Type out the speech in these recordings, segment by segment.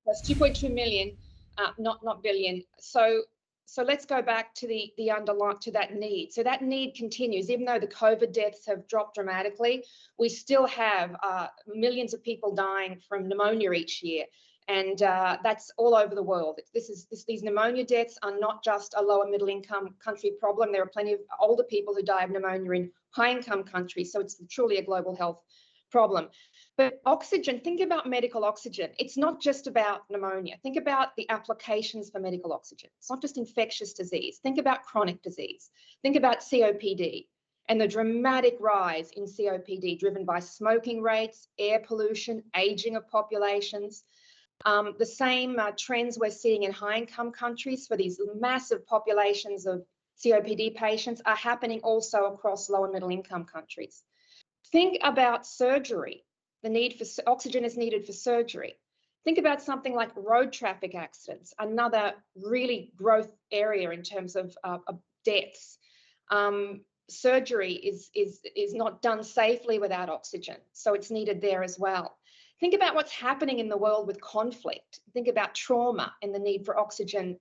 It's 2.2 million, not billion. So let's go back to the underlying, to that need. So that need continues, even though the COVID deaths have dropped dramatically. We still have millions of people dying from pneumonia each year, and that's all over the world. These pneumonia deaths are not just a lower middle income country problem. There are plenty of older people who die of pneumonia in high income countries. So it's truly a global health problem. But oxygen, think about medical oxygen. It's not just about pneumonia. Think about the applications for medical oxygen. It's not just infectious disease. Think about chronic disease. Think about COPD and the dramatic rise in COPD driven by smoking rates, air pollution, aging of populations. The same trends we're seeing in high-income countries for these massive populations of COPD patients are happening also across low and middle-income countries. Think about surgery. The need for oxygen is needed for surgery. Think about something like road traffic accidents, another really growth area in terms of deaths. Surgery is not done safely without oxygen, so it's needed there as well. Think about what's happening in the world with conflict. Think about trauma and the need for oxygen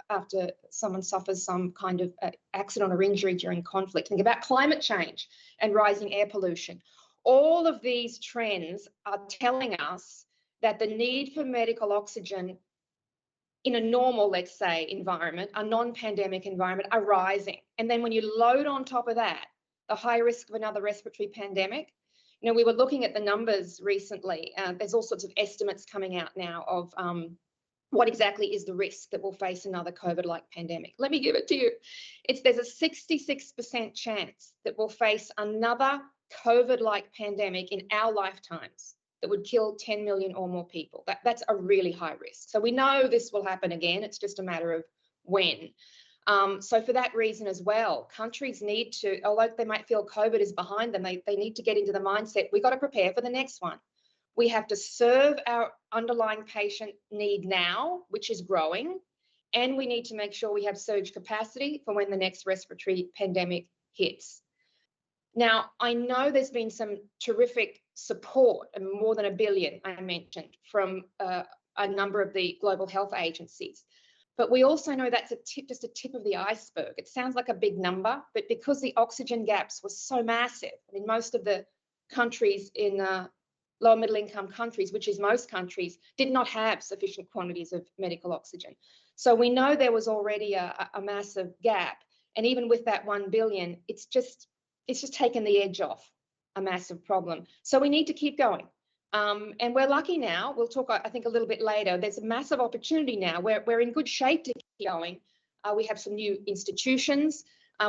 after someone suffers some kind of accident or injury during conflict. Think about climate change and rising air pollution. All of these trends are telling us that the need for medical oxygen in a normal, let's say, environment, a non-pandemic environment, are rising. And then when you load on top of that the high risk of another respiratory pandemic, you know, we were looking at the numbers recently. There's all sorts of estimates coming out now of what exactly is the risk that we'll face another COVID-like pandemic. Let me give it to you. There's a 66% chance that we'll face another COVID-like pandemic in our lifetimes that would kill 10 million or more people. That's a really high risk. So we know this will happen again. It's just a matter of when. So for that reason as well, countries need to, although they might feel COVID is behind them, they need to get into the mindset, we've got to prepare for the next one. We have to serve our underlying patient need now, which is growing, and we need to make sure we have surge capacity for when the next respiratory pandemic hits. Now, I know there's been some terrific support, and more than $1 billion, I mentioned, from a number of the global health agencies. But we also know that's just a tip of the iceberg. It sounds like a big number, but because the oxygen gaps were so massive, I mean, most of the countries in lower middle income countries, which is most countries, did not have sufficient quantities of medical oxygen. So we know there was already a massive gap. And even with that 1 billion, it's just taken the edge off a massive problem. So we need to keep going. And we're lucky now. We'll talk, I think, a little bit later. There's a massive opportunity now. We're in good shape to keep going. We have some new institutions.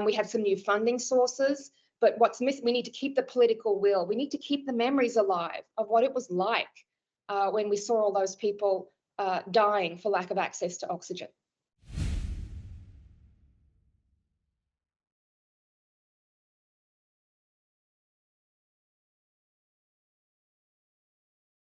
We have some new funding sources. But what's missing, we need to keep the political will. We need to keep the memories alive of what it was like when we saw all those people dying for lack of access to oxygen.